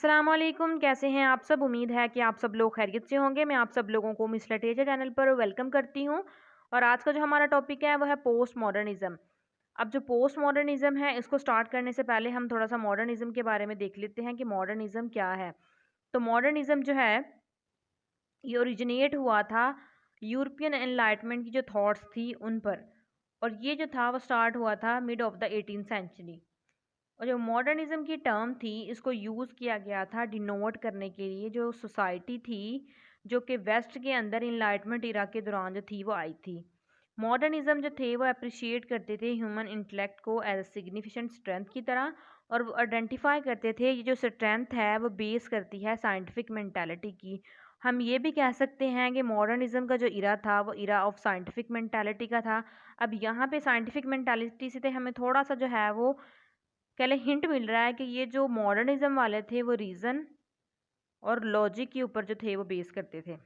अस्सलामुअलैकुम, कैसे हैं आप सब। उम्मीद है कि आप सब लोग खैरियत से होंगे। मैं आप सब लोगों को मिस लटेजा चैनल पर वेलकम करती हूँ। और आज का जो हमारा टॉपिक है वो है पोस्ट मॉडर्निज्म। अब जो पोस्ट मॉडर्निज्म है इसको स्टार्ट करने से पहले हम थोड़ा सा मॉडर्निज्म के बारे में देख लेते हैं कि मॉडर्निज्म क्या है। तो मॉडर्निज्म जो है ये ओरिजिनेट हुआ था यूरोपियन एनलाइटमेंट की जो थॉट्स थी उन पर। और ये जो था वो स्टार्ट हुआ था mid of the 18th century. और जो मॉडर्निज्म की टर्म थी इसको यूज़ किया गया था डिनोट करने के लिए जो सोसाइटी थी जो कि वेस्ट के अंदर इनलाइटमेंट इरा के दौरान जो थी वो आई थी। मॉडर्निज्म जो थे वो अप्रिशिएट करते थे ह्यूमन इंटेलेक्ट को एज अ सिग्निफिकेंट स्ट्रेंथ की तरह। और वो आइडेंटिफाई करते थे ये जो स्ट्रेंथ है वो बेस करती है साइंटिफिक मेंटालिटी की। हम ये भी कह सकते हैं कि मॉडर्निज्म का जो इरा था वो इरा ऑफ साइंटिफिक मेंटालिटी का था। अब यहाँ पे साइंटिफिक मेंटालिटी से हमें थोड़ा सा जो है वो कह लें हिंट मिल रहा है कि ये जो मॉडर्निज्म वाले थे वो रीज़न और लॉजिक के ऊपर जो थे वो बेस करते थे।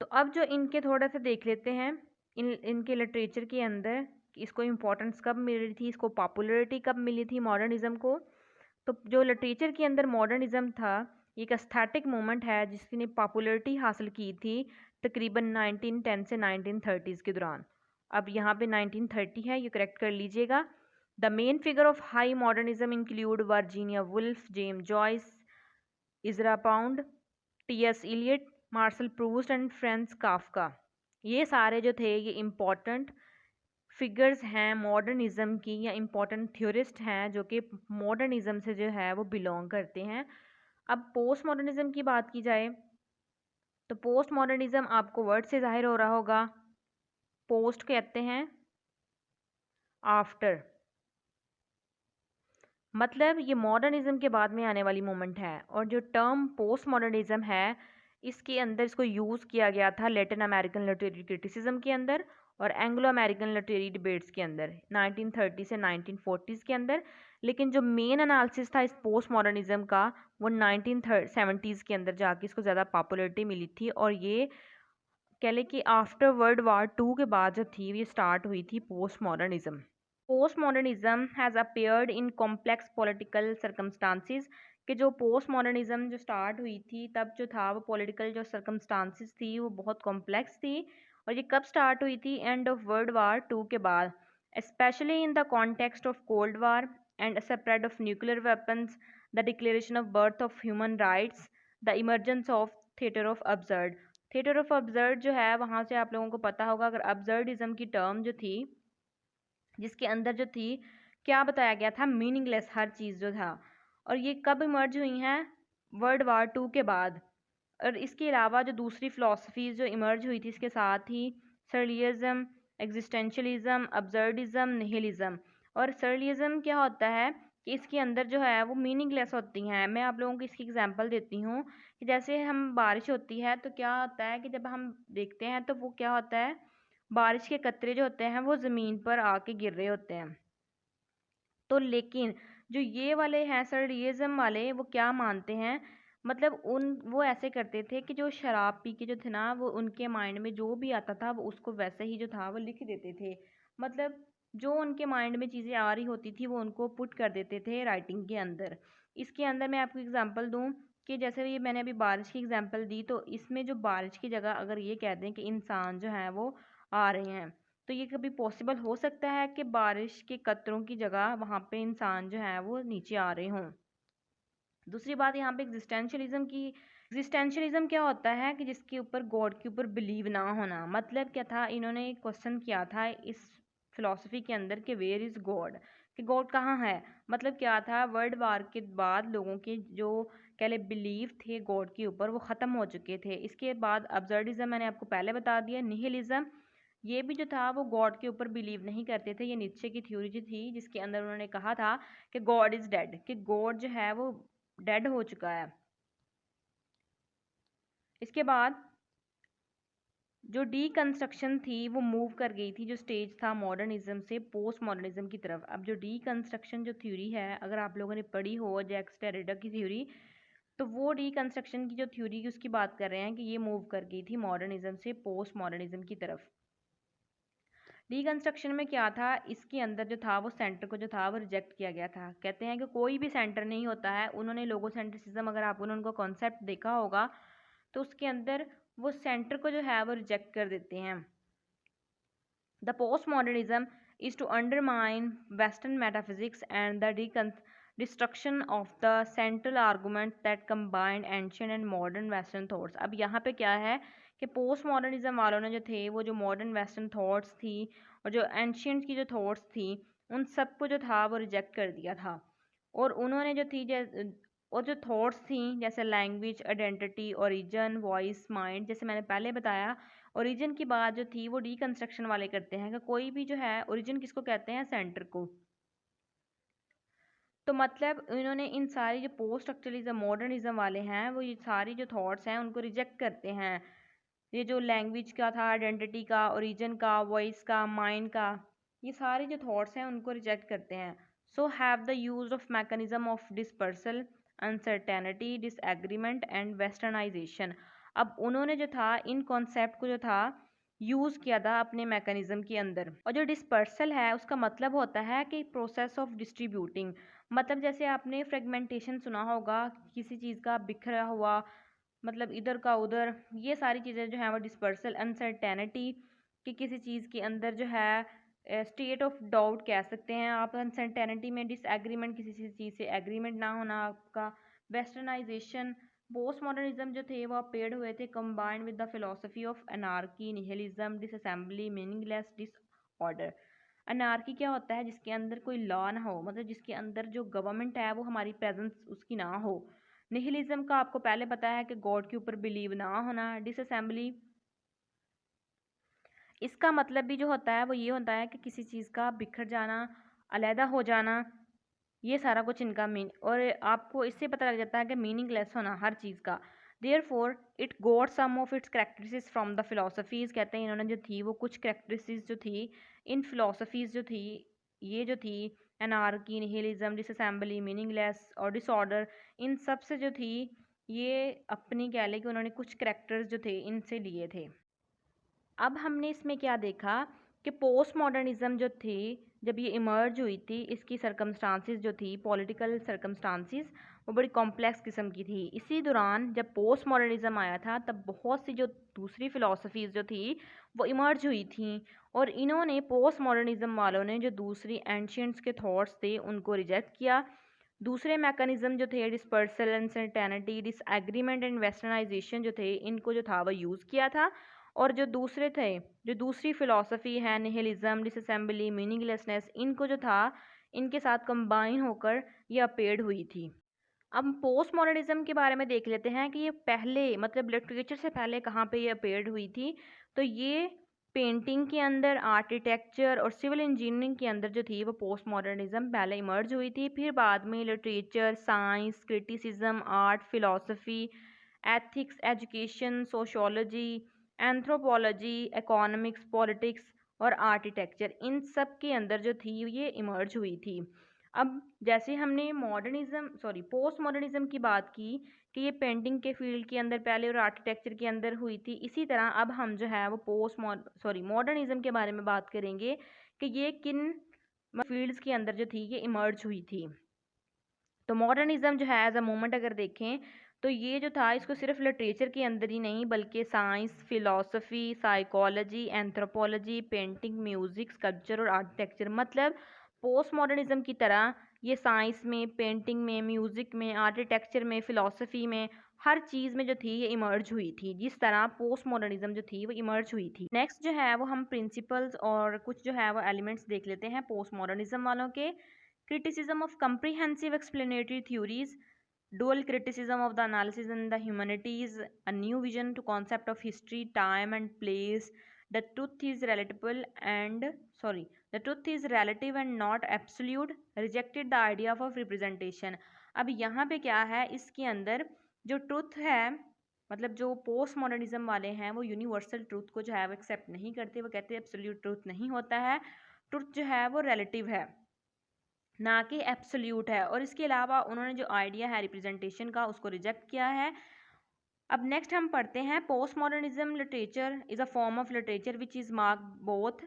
तो अब जो इनके थोड़ा सा देख लेते हैं इनके लिटरेचर के अंदर कि इसको इम्पोर्टेंस कब मिल रही थी, इसको पॉपुलैरिटी कब मिली थी मॉडर्निज्म को। तो जो लिटरेचर के अंदर मॉडर्निज्म था एक एस्थेटिक मूवमेंट है जिसने पॉपुलैरिटी हासिल की थी तकरीबन 1910 से 1930s के दौरान। अब यहाँ पे 1930 है, ये करेक्ट कर लीजिएगा। The main figure of high modernism include Virginia Woolf, James Joyce, Ezra Pound, T S. Eliot, Marcel Proust and Franz Kafka. ये सारे जो थे ये इम्पोर्टेंट फिगर्स हैं मॉडर्निज्म की या इम्पोर्टेंट थ्योरिस्ट हैं जो कि मॉडर्निज्म से जो है वो बिलोंग करते हैं। अब पोस्ट मॉडर्निज्म की बात की जाए तो पोस्ट मॉडर्निज्म आपको वर्ड से जाहिर हो रहा होगा। पोस्ट कहते हैं आफ्टर, मतलब ये मॉडर्निज्म के बाद में आने वाली मूवमेंट है। और जो टर्म पोस्ट मॉडर्निज्म है इसके अंदर इसको यूज़ किया गया था लैटिन अमेरिकन लिटरेरी क्रिटिसिज्म के अंदर और एंग्लो अमेरिकन लिटरेरी डिबेट्स के अंदर 1930 से 1940s के अंदर। लेकिन जो मेन एनालिसिस था इस पोस्ट मॉडर्निज्म का वो 1970s के अंदर जाके इसको ज़्यादा पॉपुलैरिटी मिली थी। और ये कह लें कि आफ्टर वर्ल्ड वार टू के बाद जो थी ये स्टार्ट हुई थी post modernism. Post modernism has appeared in complex political circumstances कि जो पोस्ट मॉडर्निज्म जो स्टार्ट हुई थी तब जो था वो पॉलिटिकल जो सर्कमस्टांसिस थी वो बहुत कॉम्प्लेक्स थी। और ये कब स्टार्ट हुई थी, end of World War two के बाद, specially in the context of cold war and spread of nuclear weapons, the declaration of birth of human rights, the emergence of theatre of absurd. Theatre of absurd जो है वहाँ से आप लोगों को पता होगा अगर अब्सर्डिज्म की टर्म जो थी जिसके अंदर जो थी क्या बताया गया था, मीनिंगलेस हर चीज़ जो था। और ये कब इमर्ज हुई हैं, वर्ल्ड वार टू के बाद। और इसके अलावा जो दूसरी फ़िलासफ़ीज़ जो इमर्ज हुई थी इसके साथ ही सरलियज़म, एग्जिस्टेंशलिज्म, अब्सर्डिज्म, निहिलिज्म। और सरलियज़म क्या होता है कि इसके अंदर जो है वो मीनिंगलेस होती हैं। मैं आप लोगों को इसकी एग्जांपल देती हूँ कि जैसे हम बारिश होती है तो क्या होता है कि जब हम देखते हैं तो वो क्या होता है, बारिश के कतरे जो होते हैं वो ज़मीन पर आके गिर रहे होते हैं। तो लेकिन जो ये वाले हैं सरलियज़म वाले वो क्या मानते हैं, मतलब उन वो ऐसे करते थे कि जो शराब पी के जो थे ना वो उनके माइंड में जो भी आता था वो उसको वैसे ही जो था वो लिख देते थे। मतलब जो उनके माइंड में चीज़ें आ रही होती थी वो उनको पुट कर देते थे राइटिंग के अंदर। इसके अंदर मैं आपको एग्जांपल दूं कि जैसे ये मैंने अभी बारिश की एग्जांपल दी तो इसमें जो बारिश की जगह अगर ये कह दें कि इंसान जो हैं वो आ रहे हैं तो ये कभी पॉसिबल हो सकता है कि बारिश के कतरों की जगह वहाँ पे इंसान जो है वो नीचे आ रहे हों। दूसरी बात यहाँ पे एग्जिस्टेंशलिज्म की। एग्जिस्टेंशलिज्म क्या होता है कि जिसके ऊपर गॉड के ऊपर बिलीव ना होना। मतलब क्या था, इन्होंने एक क्वेश्चन किया था इस फिलॉसफी के अंदर कि वेयर इज़ गॉड, कि गॉड कहाँ है। मतलब क्या था, वर्ल्ड वार के बाद लोगों के जो कह ले बिलीव थे गॉड के ऊपर वो ख़त्म हो चुके थे। इसके बाद अब्सर्डिज्म मैंने आपको पहले बता दिया। निहिलिज्म ये भी जो था वो गॉड के ऊपर बिलीव नहीं करते थे। ये नीचे की थ्योरी जो थी जिसके अंदर उन्होंने कहा था कि गॉड इज़ डेड, कि गॉड जो है वो डेड हो चुका है। इसके बाद जो डीकंस्ट्रक्शन थी वो मूव कर गई थी, जो स्टेज था मॉडर्निज्म से पोस्ट मॉडर्निज्म की तरफ। अब जो डीकंस्ट्रक्शन जो थ्योरी है अगर आप लोगों ने पढ़ी हो जैक्स डेरिडा की थ्योरी, तो वो डीकंस्ट्रक्शन की जो थ्योरी की उसकी बात कर रहे हैं कि ये मूव कर गई थी मॉडर्निज्म से पोस्ट मॉडर्निज्म की तरफ। रिकंस्ट्रक्शन में क्या था, इसके अंदर जो था वो सेंटर को जो था वो रिजेक्ट किया गया था। कहते हैं कि कोई भी सेंटर नहीं होता है, उन्होंने लोगोसेंट्रिसिज्म, अगर आपने उनका कॉन्सेप्ट देखा होगा तो उसके अंदर वो सेंटर को जो है वो रिजेक्ट कर देते हैं। The post modernism is to undermine Western metaphysics and the destruction of the central argument that combined ancient and modern Western thoughts। अब यहाँ पे क्या है कि पोस्ट मॉडर्निज्म वालों ने जो थे वो जो मॉडर्न वेस्टर्न थॉट्स थी और जो एंशियंट की जो थॉट्स थी उन सबको जो था वो रिजेक्ट कर दिया था। और उन्होंने जो थी और जो थॉट्स थी जैसे language, identity, origin, voice, mind, जैसे मैंने पहले बताया, ओरिजिन की बात जो थी वो डीकंस्ट्रक्शन वाले करते हैं कि कोई भी जो है ओरिजिन किसको कहते हैं, सेंटर को। तो मतलब इन्होंने इन सारी जो पोस्ट स्ट्रक्चरलिज्म मॉडर्निज्म वाले हैं वो ये सारी जो थॉट्स हैं उनको रिजेक्ट करते हैं। ये जो लैंग्वेज का था, आइडेंटिटी का, ओरिजिन का, वॉइस का, माइंड का, ये सारे जो थॉट्स हैं उनको रिजेक्ट करते हैं। So have the use of mechanism of dispersal, uncertainty, disagreement and westernisation. अब उन्होंने जो था इन कॉन्सेप्ट को जो था यूज़ किया था अपने मैकेनिज्म के अंदर। और जो डिस्पर्सल है उसका मतलब होता है कि प्रोसेस ऑफ डिस्ट्रीब्यूटिंग, मतलब जैसे आपने फ्रेगमेंटेशन सुना होगा, किसी चीज़ का बिखरा हुआ, मतलब इधर का उधर, ये सारी चीज़ें जो हैं वो डिस्पर्सल। अनसर्टेनिटी कि किसी चीज़ के अंदर जो है स्टेट ऑफ डाउट कह सकते हैं आप अनसर्टेनिटी में। डिसएग्रीमेंट किसी चीज़ से एग्रीमेंट ना होना आपका। वेस्टर्नाइजेशन, पोस्ट मॉडर्निज्म जो थे वो अपेयर्ड हुए थे combined with the philosophy of anarchy, nihilism, disassembly, meaningless, disorder. Anarchy क्या होता है, जिसके अंदर कोई लॉ ना हो, मतलब जिसके अंदर जो गवर्नमेंट है वो हमारी प्रेजेंस उसकी ना हो। निहिलिज्म का आपको पहले पता है कि गॉड के ऊपर बिलीव ना होना। डिसअसेंबली, इसका मतलब भी जो होता है वो ये होता है कि किसी चीज़ का बिखर जाना, अलहदा हो जाना, ये सारा कुछ इनका मीन। और आपको इससे पता लग जाता है कि मीनिंगलेस होना हर चीज़ का। Therefore it got some of its characteristics from the philosophies, कहते हैं इन्होंने जो थी वो कुछ करेक्टरिस्टिक्स जो थी इन फिलोसफीज़ जो थी, ये जो थी एनार्की, निहिलिज्म, डिसअसेंबली, मीनिंगलेस और डिसऑर्डर, इन सब से जो थी ये अपनी कह लें कि उन्होंने कुछ करेक्टर्स जो थे इनसे लिए थे। अब हमने इसमें क्या देखा कि पोस्ट मॉडर्निज्म जो थी जब ये इमर्ज हुई थी, इसकी सरकमस्टांसिस जो थी, पॉलिटिकल सरकमस्टांसिस, वो बड़ी कॉम्प्लेक्स किस्म की थी। इसी दौरान जब पोस्ट मॉडर्निज्म आया था तब बहुत सी जो दूसरी फ़िलासफ़ीज़ जो थी वो इमर्ज हुई थी और इन्होंने पोस्ट मॉडर्निज्म वालों ने जो दूसरी एंशियंट्स के थॉट्स थे उनको रिजेक्ट किया। दूसरे मैकेनिज्म जो थे dispersal, uncertainty, disagreement and westernisation जो थे इनको जो था वो यूज़ किया था। और जो दूसरे थे, जो दूसरी फ़िलासफ़ी है निहिलिज्म, डिसअसेंबली, मीनिंगलेसनेस, इनको जो था इनके साथ कंबाइन होकर ये अपेयर्ड हुई थी। अब पोस्ट मॉडर्निज्म के बारे में देख लेते हैं कि ये पहले मतलब लिटरेचर से पहले कहाँ पे ये अपेयर्ड हुई थी। तो ये पेंटिंग के अंदर, आर्किटेक्चर और सिविल इंजीनियरिंग के अंदर जो थी वो पोस्ट मॉडर्निज्म पहले इमर्ज हुई थी। फिर बाद में literature, science, criticism, art, philosophy, ethics, education, sociology, anthropology, economics, politics और आर्किटेक्चर, इन सब के अंदर जो थी ये इमर्ज हुई थी। अब जैसे हमने पोस्ट मॉडर्निज्म की बात की कि ये पेंटिंग के फील्ड के अंदर पहले और आर्किटेक्चर के अंदर हुई थी, इसी तरह अब हम जो है वो मॉडर्निज्म के बारे में बात करेंगे कि ये किन फील्ड्स के अंदर जो थी ये इमर्ज हुई थी। तो मॉडर्निज्म जो है एज अ मूवमेंट अगर देखें तो ये जो था इसको सिर्फ लिटरेचर के अंदर ही नहीं बल्कि science, philosophy, psychology, anthropology, painting, music, sculpture और आर्किटेक्चर, मतलब पोस्ट मॉडर्निज्म की तरह ये साइंस में, पेंटिंग में, म्यूज़िक में, आर्किटेक्चर में, फ़िलासफ़ी में, हर चीज़ में जो थी ये इमर्ज हुई थी, जिस तरह पोस्ट मॉडर्निज्म जो थी वो इमर्ज हुई थी। नेक्स्ट जो है वो हम प्रिंसिपल्स और कुछ जो है वो एलिमेंट्स देख लेते हैं पोस्ट मॉडर्निज्म वालों के। Criticism of comprehensive explanatory theories, dual criticism of the analysis in the humanities, a new vision to concept of history, time and place, the truth is the truth is relative and not absolute, rejected the idea of representation। अब यहाँ पे क्या है, इसके अंदर जो truth है, मतलब जो पोस्ट मॉडर्निज्म वाले हैं वो यूनिवर्सल ट्रुथ को जो है वो एक्सेप्ट नहीं करते, वो कहते हैं एब्सोल्यूट ट्रुथ नहीं होता है, ट्रुथ जो है वो रिलेटिव है ना कि एब्सोल्यूट है। और इसके अलावा उन्होंने जो आइडिया है रिप्रेजेंटेशन का उसको रिजेक्ट किया है। अब नेक्स्ट हम पढ़ते हैं post modernism literature is a form of literature which is mark both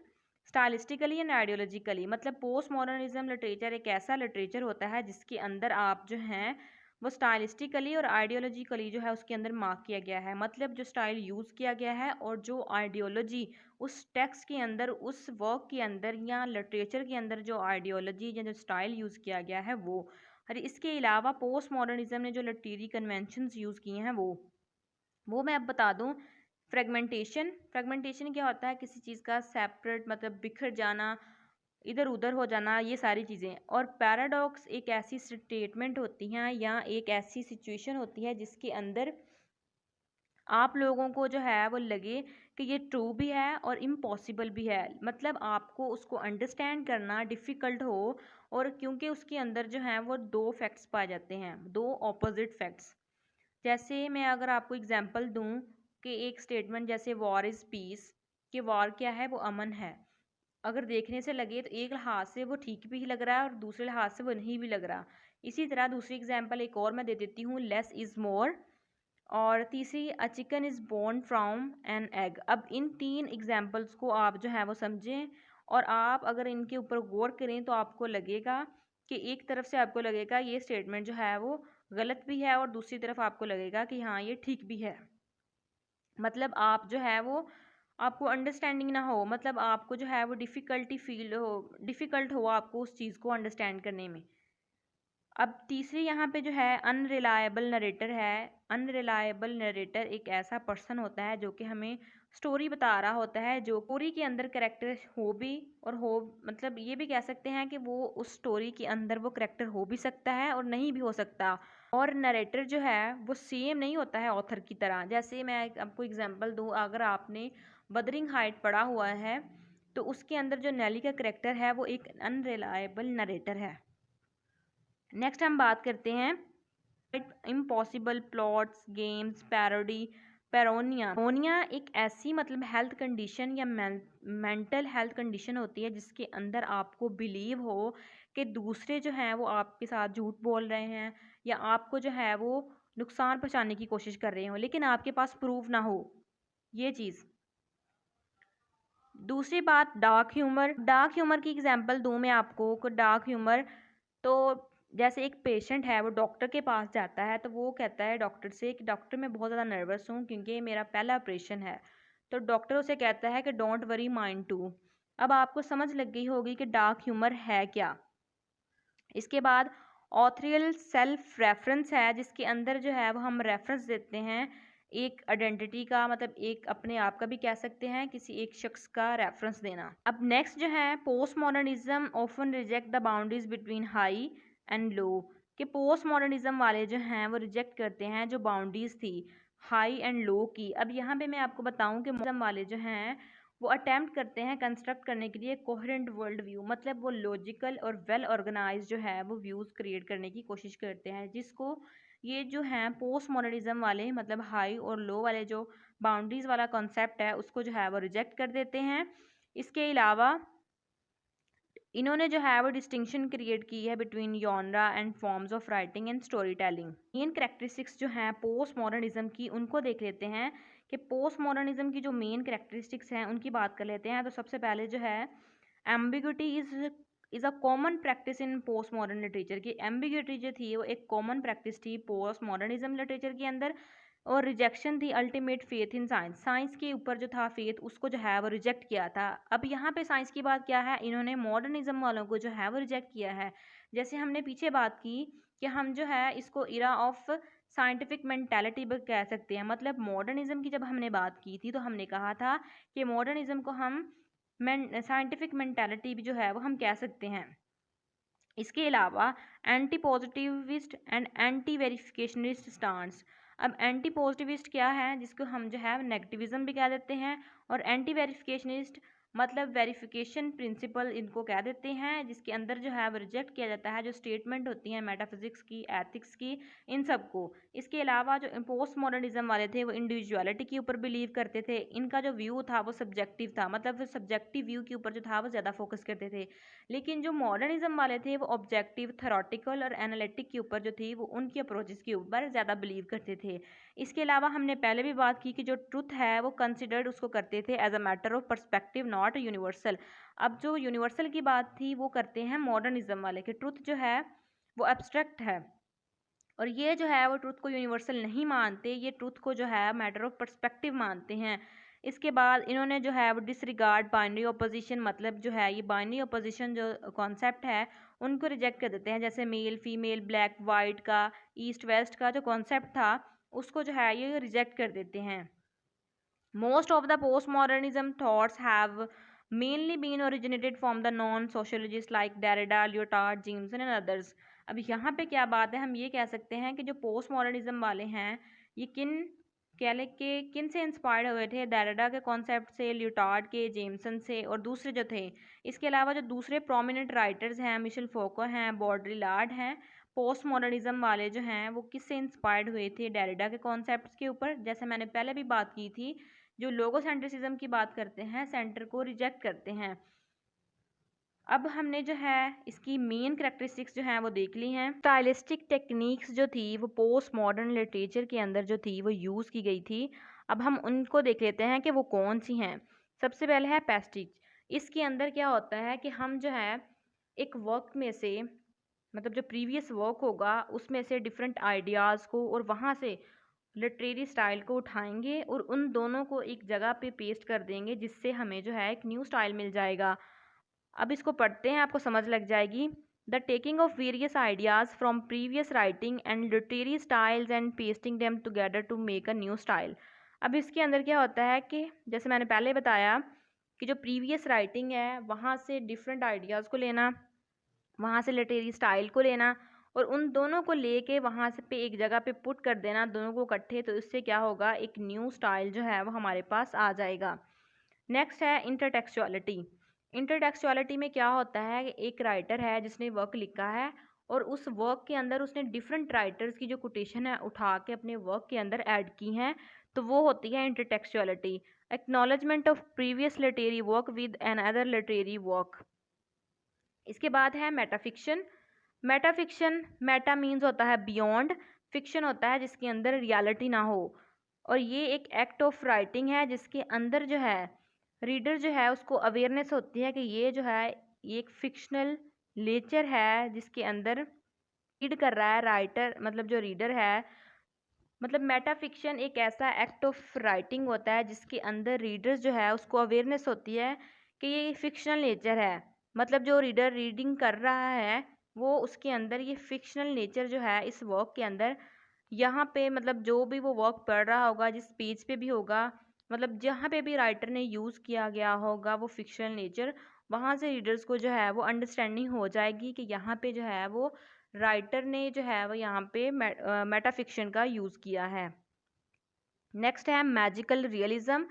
stylistically and ideologically, मतलब पोस्ट मॉडर्निज्म लिटरेचर एक ऐसा लिटरेचर होता है जिसके अंदर आप जो हैं वो स्टाइलिस्टिकली और आइडियोलॉजिकली जो है उसके अंदर मार्क किया गया है, मतलब जो स्टाइल यूज़ किया गया है और जो आइडियोलॉजी उस टेक्स्ट के अंदर, उस वर्क के अंदर या लिटरेचर के अंदर जो आइडियोलॉजी या जो स्टाइल यूज़ किया गया है वो। और इसके अलावा पोस्ट मॉडर्निज्म ने जो लिटरेरी कन्वेंशंस यूज़ किए हैं वो मैं अब बता दूं। फ्रेगमेंटेशन क्या होता है? किसी चीज़ का सेपरेट, मतलब बिखर जाना, इधर उधर हो जाना, ये सारी चीज़ें। और पैराडॉक्स एक ऐसी स्टेटमेंट होती हैं या एक ऐसी सिचुएशन होती है जिसके अंदर आप लोगों को जो है वो लगे कि ये ट्रू भी है और इम्पॉसिबल भी है, मतलब आपको उसको अंडरस्टैंड करना डिफ़िकल्ट हो। और क्योंकि उसके अंदर जो है वो दो फैक्ट्स पाए जाते हैं, दो ऑपोजिट फैक्ट्स। जैसे मैं अगर आपको एग्जांपल दूं कि एक स्टेटमेंट जैसे वॉर इज़ पीस, कि वॉर क्या है? वो अमन है। अगर देखने से लगे तो एक लिहाज से वो ठीक भी लग रहा है और दूसरे लिहाज से वो नहीं भी लग रहा। इसी तरह दूसरी एग्जांपल एक और मैं दे देती हूँ, लेस इज़ मोर। और तीसरी, a chicken is born from an egg. अब इन तीन एग्जांपल्स को आप जो है वो समझें और आप अगर इनके ऊपर गौर करें तो आपको लगेगा कि एक तरफ से आपको लगेगा ये स्टेटमेंट जो है वो गलत भी है और दूसरी तरफ आपको लगेगा कि हाँ ये ठीक भी है। मतलब आप जो है वो, आपको अंडरस्टैंडिंग ना हो, मतलब आपको जो है वो डिफ़िकल्ट हो आपको उस चीज़ को अंडरस्टैंड करने में। अब तीसरी यहाँ पे जो है अनरिलायबल नरेटर है। अनरिलायबल नरेटर एक ऐसा पर्सन होता है जो कि हमें स्टोरी बता रहा होता है, जो स्टोरी के अंदर करेक्टर हो भी और हो, मतलब ये भी कह सकते हैं कि वो उस स्टोरी के अंदर वो करेक्टर हो भी सकता है और नहीं भी हो सकता। और नरेटर जो है वो सेम नहीं होता है ऑथर की तरह। जैसे मैं आपको एग्जांपल दूँ, अगर आपने वदरिंग हाइट पढ़ा हुआ है तो उसके अंदर जो नेली का करेक्टर है वो एक अनरिलायबल नरेटर है। नेक्स्ट हम बात करते हैं इम्पॉसिबल प्लॉट्स, गेम्स, पैरोडी। पैरोनिया एक ऐसी मतलब हेल्थ कंडीशन या मेंटल हेल्थ कंडीशन होती है जिसके अंदर आपको बिलीव हो कि दूसरे जो हैं वो आपके साथ झूठ बोल रहे हैं या आपको जो है वो नुकसान पहुंचाने की कोशिश कर रहे हो, लेकिन आपके पास प्रूफ ना हो, ये चीज़। दूसरी बात, डार्क ह्यूमर। डार्क ह्यूमर की एग्जांपल दूं मैं आपको को डार्क ह्यूमर, तो जैसे एक पेशेंट है वो डॉक्टर के पास जाता है तो वो कहता है डॉक्टर से कि डॉक्टर मैं बहुत ज़्यादा नर्वस हूँ क्योंकि मेरा पहला ऑपरेशन है। तो डॉक्टर उसे कहता है कि डोंट वरी माइंड टू। अब आपको समझ लग गई होगी कि डार्क ह्यूमर है क्या। इसके बाद ऑथरियल सेल्फ रेफरेंस है, जिसके अंदर जो है वो हम रेफरेंस देते हैं एक आइडेंटिटी का, मतलब एक अपने आप का भी कह सकते हैं, किसी एक शख्स का रेफरेंस देना। अब नेक्स्ट जो है post modernism often reject the boundaries between high and low. कि पोस्ट मॉडर्निज्म वाले जो हैं वो रिजेक्ट करते हैं जो बाउंड्रीज थी हाई एंड लो की। अब यहाँ पे मैं आपको बताऊँ कि मॉडर्निज्म वाले जो हैं वो अटेम्प्ट करते हैं कंस्ट्रक्ट करने के लिए कोहेरेंट वर्ल्ड व्यू, मतलब वो लॉजिकल और वेल ऑर्गेनाइज जो है वो व्यूज़ क्रिएट करने की कोशिश करते हैं, जिसको ये जो हैं पोस्ट मॉडर्निज्म वाले, मतलब हाई और लो वाले जो बाउंड्रीज वाला कॉन्सेप्ट है उसको जो है वो रिजेक्ट कर देते हैं। इसके अलावा इन्होंने जो है वो डिस्टिंक्शन क्रिएट की है between genre and forms of writing and story telling. Main characteristics जो हैं पोस्ट मॉडर्निज्म की उनको देख लेते हैं कि पोस्ट मॉडर्निज्म की जो मेन करेक्टरिस्टिक्स हैं उनकी बात कर लेते हैं। तो सबसे पहले जो है ambiguity is a common practice in post modern literature. की एम्बिग्यूटी जो थी वो एक कॉमन प्रैक्टिस थी पोस्ट मॉडर्निज्म लिटरेचर के अंदर। और रिजेक्शन थी ultimate faith in science. Science के ऊपर जो था फेथ उसको जो है वो रिजेक्ट किया था। अब यहाँ पे साइंस की बात क्या है, इन्होंने मॉडर्निज्म वालों को जो है वो रिजेक्ट किया है। जैसे हमने पीछे बात की कि हम जो है इसको इरा ऑफ साइंटिफिक मेंटालिटी भी कह सकते हैं। मतलब मॉडर्निज्म की जब हमने बात की थी तो हमने कहा था कि मॉडर्निज्म को हम साइंटिफिक मेंटालिटी भी जो है वो हम कह सकते हैं। इसके अलावा anti positivist and anti verificationist stance. अब एंटी पॉजिटिविस्ट क्या है, जिसको हम जो है नेगेटिविज्म भी कह देते हैं, और एंटी वेरिफिकेशनिस्ट मतलब वेरिफिकेशन प्रिंसिपल इनको कह देते हैं, जिसके अंदर जो है वो रिजेक्ट किया जाता है जो स्टेटमेंट होती हैं मेटाफिजिक्स की, एथिक्स की, इन सब को। इसके अलावा जो पोस्ट मॉडर्निज्म वाले थे वो इंडिविजुअलिटी के ऊपर बिलीव करते थे। इनका जो व्यू था वो सब्जेक्टिव था, मतलब सब्जेक्टिव व्यू के ऊपर जो था वो ज़्यादा फोकस करते थे। लेकिन जो मॉडर्निज्म वाले थे वो ऑब्जेक्टिव, थ्योरेटिकल और एनालिटिक के ऊपर जो थी वो उनकी अप्रोचेस के ऊपर ज़्यादा बिलीव करते थे। इसके अलावा हमने पहले भी बात की कि जो ट्रुथ है वो कंसिडर्ड उसको करते थे as a matter of perspective, not not universal. अब जो यूनिवर्सल की बात थी वो करते हैं मॉडर्निज्म वाले कि ट्रुथ जो है वो एब्स्ट्रैक्ट है, और ये जो है वो ट्रुथ को यूनिवर्सल नहीं मानते, ये ट्रुथ को जो है मैटर ऑफ पर्सपेक्टिव मानते हैं। इसके बाद इन्होंने जो है वो डिसरिगार्ड बाइनरी अपोजिशन, मतलब जो है ये बाइनरी अपोजिशन जो कॉन्सेप्ट है उनको रिजेक्ट कर देते हैं। जैसे मेल फीमेल, ब्लैक वाइट का, ईस्ट वेस्ट का जो कॉन्सेप्ट था उसको जो है ये रिजेक्ट कर देते हैं। Most of the postmodernism thoughts have mainly been originated from the non-sociologists like Derrida, Lyotard, Jameson and others. अब यहाँ पे क्या बात है, हम ये कह सकते हैं कि जो पोस्ट मॉडर्निज्म वाले हैं ये किन से इंस्पायर्ड हुए थे? डेरिडा के कॉन्सेप्ट से, ल्यूटार्ड के, जेमसन से और दूसरे जो थे। इसके अलावा जो दूसरे प्रोमिनेंट राइटर्स हैं, मिशेल फोको हैं, बॉड्रिलार्ड हैं, पोस्ट मॉडर्निज्म वाले जो हैं वो किससे इंस्पायर्ड हुए थे? डेरिडा के कॉन्सेप्ट्स के ऊपर। जैसे मैंने पहले भी बात की थी, जो लोगोसेंट्रिसिज्म की बात करते हैं सेंटर को रिजेक्ट करते हैं। अब हमने जो है इसकी मेन करैक्टरिस्टिक्स जो हैं वो देख ली हैं। स्टाइलिस्टिक टेक्निक्स जो थी वो पोस्ट मॉडर्न लिटरेचर के अंदर जो थी वो यूज़ की गई थी। अब हम उनको देख लेते हैं कि वो कौन सी हैं। सबसे पहले है पैस्टिज। इसके अंदर क्या होता है कि हम जो है एक वर्क में से, मतलब जो प्रीवियस वर्क होगा उसमें से डिफरेंट आइडियाज़ को और वहाँ से लिटरेरी स्टाइल को उठाएंगे और उन दोनों को एक जगह पे पेस्ट कर देंगे, जिससे हमें जो है एक न्यू स्टाइल मिल जाएगा। अब इसको पढ़ते हैं, आपको समझ लग जाएगी। The taking of various ideas from previous writing and literary styles and pasting them together to make a new style. अब इसके अंदर क्या होता है कि जैसे मैंने पहले बताया कि जो प्रीवियस राइटिंग है वहाँ से डिफरेंट आइडियाज़ को लेना, वहाँ से लिटरेरी स्टाइल को लेना और उन दोनों को लेके वहाँ से पे एक जगह पे पुट कर देना दोनों को इकट्ठे, तो इससे क्या होगा, एक न्यू स्टाइल जो है वो हमारे पास आ जाएगा। नेक्स्ट है इंटरटेक्सुअलिटी। इंटरटेक्सुअलिटी में क्या होता है कि एक राइटर है जिसने वर्क लिखा है और उस वर्क के अंदर उसने डिफरेंट राइटर्स की जो कोटेशन है उठा के अपने वर्क के अंदर ऐड की हैं, तो वो होती है intertextuality. Acknowledgement of previous literary work with another literary work. इसके बाद है मेटाफिक्शन। मेटाफिक्शन, मेटा मीन्स होता है बियॉन्ड, फिक्शन होता है जिसके अंदर रियलिटी ना हो, और ये एक एक्ट ऑफ राइटिंग है जिसके अंदर जो है रीडर जो है उसको अवेयरनेस होती है कि ये जो है ये एक फिक्शनल नेचर है जिसके अंदर रीड कर रहा है राइटर, मतलब जो रीडर है। मतलब मेटाफिक्शन एक ऐसा एक्ट ऑफ राइटिंग होता है जिसके अंदर रीडर्स जो है उसको अवेयरनेस होती है कि ये फिक्शनल नेचर है, मतलब जो रीडर रीडिंग कर रहा है वो उसके अंदर ये फिक्शनल नेचर जो है इस वर्क के अंदर, यहाँ पे मतलब जो भी वो वर्क पढ़ रहा होगा, जिस पेज पे भी होगा, मतलब जहाँ पे भी राइटर ने यूज़ किया गया होगा वो फिक्शनल नेचर, वहाँ से रीडर्स को जो है वो अंडरस्टैंडिंग हो जाएगी कि यहाँ पे जो है वो राइटर ने जो है वो यहाँ पे मेटाफिक्शन का यूज़ किया है। नेक्स्ट है magical realism.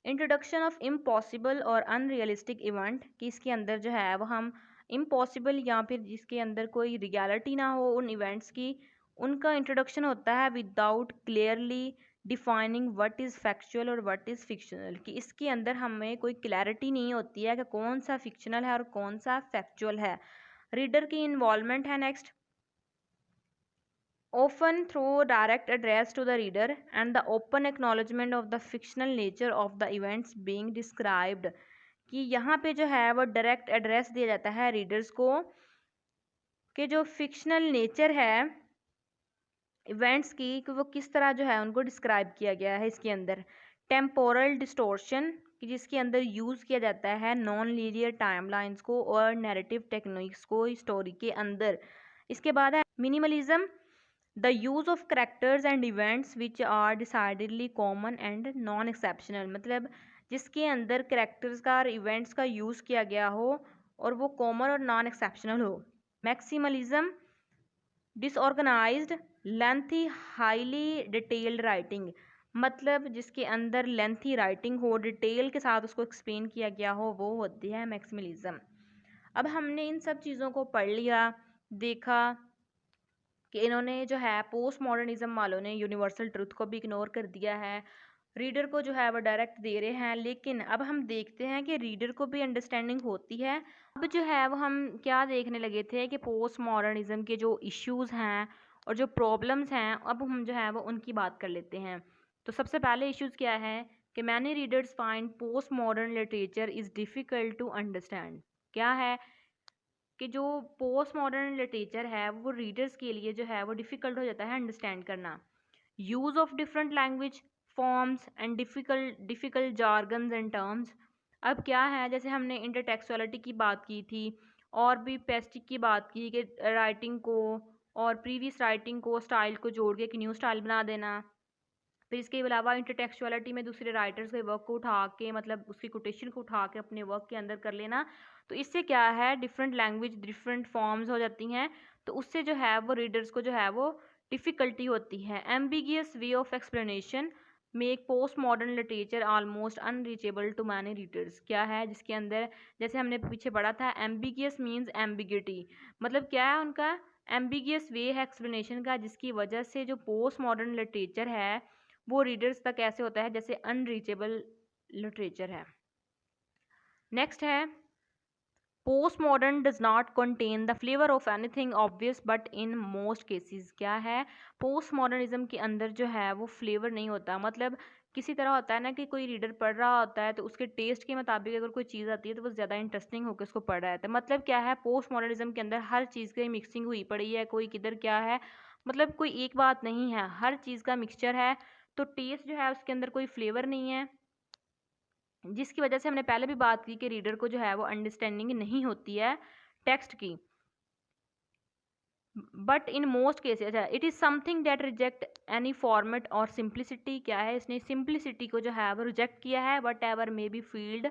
Introduction of impossible और अनरियलिस्टिक इवेंट, कि इसके अंदर जो है वो हम इम्पॉसिबल या फिर जिसके अंदर कोई रियलिटी ना हो उन इवेंट्स की, उनका इंट्रोडक्शन होता है without clearly defining what is factual और व्हाट इज़ फिक्शनल, कि इसके अंदर हमें कोई क्लैरिटी नहीं होती है कि कौन सा फिक्शनल है और कौन सा फैक्चुअल है। रीडर की इन्वॉल्वमेंट है next. often through direct address to the reader and the open acknowledgement of the fictional nature of the events being described, कि यहाँ पे जो है वो डायरेक्ट एड्रेस दिया जाता है रीडर्स को कि जो फिक्शनल नेचर है इवेंट्स की कि वो किस तरह जो है उनको डिस्क्राइब किया गया है इसके अंदर। टेम्पोरल डिस्टोर्शन, कि जिसके अंदर यूज़ किया जाता है नॉन लीनियर टाइमलाइंस को और नैरेटिव टेक्निक्स को स्टोरी के अंदर। इसके बाद है minimalism. The use of characters and events which are decidedly common and non-exceptional, मतलब जिसके अंदर characters का और events का यूज़ किया गया हो और वो common और non-exceptional हो। Maximalism, disorganized, lengthy, highly detailed writing, मतलब जिसके अंदर lengthy writing हो, डिटेल के साथ उसको एक्सप्लेन किया गया हो, वो होती है मैक्सिमलिज्म। अब हमने इन सब चीज़ों को पढ़ लिया, देखा कि इन्होंने जो है पोस्ट मॉडर्निज्म वालों ने यूनिवर्सल ट्रुथ को भी इग्नोर कर दिया है, रीडर को जो है वो डायरेक्ट दे रहे हैं। लेकिन अब हम देखते हैं कि रीडर को भी अंडरस्टैंडिंग होती है। अब जो है वो हम क्या देखने लगे थे कि पोस्ट मॉडर्निज्म के जो इश्यूज़ हैं और जो प्रॉब्लम्स हैं, अब हम जो है वो उनकी बात कर लेते हैं। तो सबसे पहले इश्यूज़ क्या है कि many readers find post modern literature is difficult to understand. क्या है कि जो पोस्ट मॉडर्न लिटरेचर है वो रीडर्स के लिए जो है वो डिफ़िकल्ट हो जाता है अंडरस्टैंड करना। Use of different language forms and difficult difficult jargons and terms. अब क्या है, जैसे हमने इंटरटेक्सुअलिटी की बात की थी और भी पेस्टिक की बात की कि राइटिंग को और प्रीवियस राइटिंग को स्टाइल को जोड़ के एक न्यू स्टाइल बना देना। फिर इसके अलावा इंटरटेक्सुअलिटी में दूसरे राइटर्स के वर्क को उठा के, मतलब उसकी कोटेशन को उठा के अपने वर्क के अंदर कर लेना। तो इससे क्या है, डिफरेंट लैंग्वेज डिफरेंट फॉर्म्स हो जाती हैं, तो उससे जो है वो रीडर्स को जो है वो डिफ़िकल्टी होती है। Ambiguous way of explanation make post modern literature almost unreachable to many readers. क्या है जिसके अंदर, जैसे हमने पीछे पढ़ा था, एम्बिगियस मीन्स एम्बिगिटी, मतलब क्या है उनका एम्बिगियस वे है एक्सप्लेनेशन का, जिसकी वजह से जो पोस्ट मॉडर्न लिटरेचर है वो रीडर्स तक ऐसे होता है जैसे अनरीचेबल लिटरेचर है। नेक्स्ट है post modern does not contain the flavour of anything obvious but in most cases. क्या है, पोस्ट मॉडर्निज्म के अंदर जो है वो फ्लेवर नहीं होता, मतलब किसी तरह होता है ना कि कोई रीडर पढ़ रहा होता है तो उसके टेस्ट के मुताबिक अगर कोई चीज़ आती है तो वो ज़्यादा इंटरेस्टिंग होकर उसको पढ़ रहा है। तो मतलब क्या है, पोस्ट मॉडर्निज्म के अंदर हर चीज़ की मिक्सिंग हुई पड़ी है, कोई किधर क्या है, मतलब कोई एक बात नहीं है, हर चीज़ का मिक्सचर है। तो टेस्ट जो है उसके अंदर कोई फ्लेवर नहीं है, जिसकी वजह से हमने पहले भी बात की कि रीडर को जो है वो अंडरस्टैंडिंग नहीं होती है टेक्स्ट की। But in most cases it is something that reject any format और सिंप्लिसिटी। क्या है, इसने सिंप्लिसिटी को जो है वो रिजेक्ट किया है। Whatever may be field,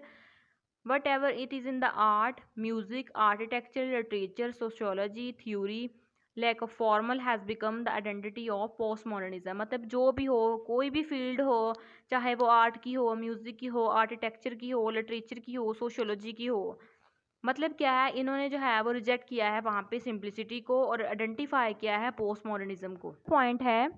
whatever it is in the art, music, architecture, literature, sociology, theory, lack of formal has become the identity of post modernism. मतलब जो भी हो, कोई भी फील्ड हो, चाहे वो आर्ट की हो, म्यूज़िक की हो, आर्किटेक्चर की हो, लिटरेचर की हो, सोशियोलॉजी की हो, मतलब क्या है, इन्होंने जो है वो रिजेक्ट किया है वहाँ पे सिंप्लिसिटी को और आइडेंटिफाई किया है पोस्ट मॉडर्निज्म को। पॉइंट है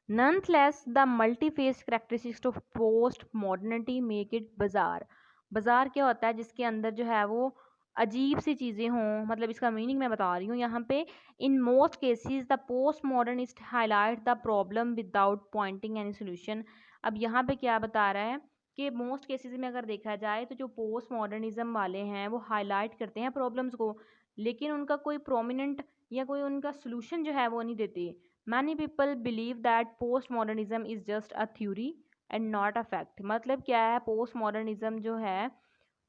nonetheless the multiface characteristics of post modernity make it bizarre. Bizarre क्या होता है, जिसके अंदर जो है वो अजीब सी चीज़ें हों, मतलब इसका मीनिंग मैं बता रही हूँ यहाँ पे। In most cases the post modernist highlight the problem without pointing any solution. अब यहाँ पे क्या बता रहा है कि मोस्ट केसेस में अगर देखा जाए तो जो पोस्ट मॉडर्निज्म वाले हैं वो हाईलाइट करते हैं प्रॉब्लम्स को, लेकिन उनका कोई प्रोमिनेंट या कोई उनका सोल्यूशन जो है वो नहीं देते। Many people believe that postmodernism is just a theory and not a fact। मतलब क्या है, पोस्ट मॉडर्निज्म जो है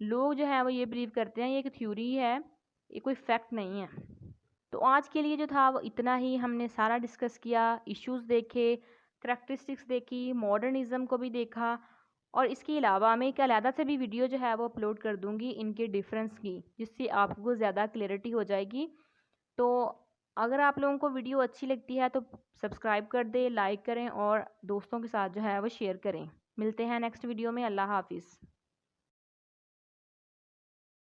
लोग जो है वो ये बिलीव करते हैं ये एक थ्योरी है, ये कोई फैक्ट नहीं है। तो आज के लिए जो था वो इतना ही, हमने सारा डिस्कस किया, इश्यूज देखे, करेक्टरिस्टिक्स देखी, मॉडर्निज्म को भी देखा, और इसके अलावा मैं एक अलहदा से भी वीडियो जो है वो अपलोड कर दूंगी इनके डिफरेंस की, जिससे आपको ज़्यादा क्लियरिटी हो जाएगी। तो अगर आप लोगों को वीडियो अच्छी लगती है तो सब्सक्राइब कर दें, लाइक करें और दोस्तों के साथ जो है वो शेयर करें। मिलते हैं नेक्स्ट वीडियो में। अल्लाह हाफिज़।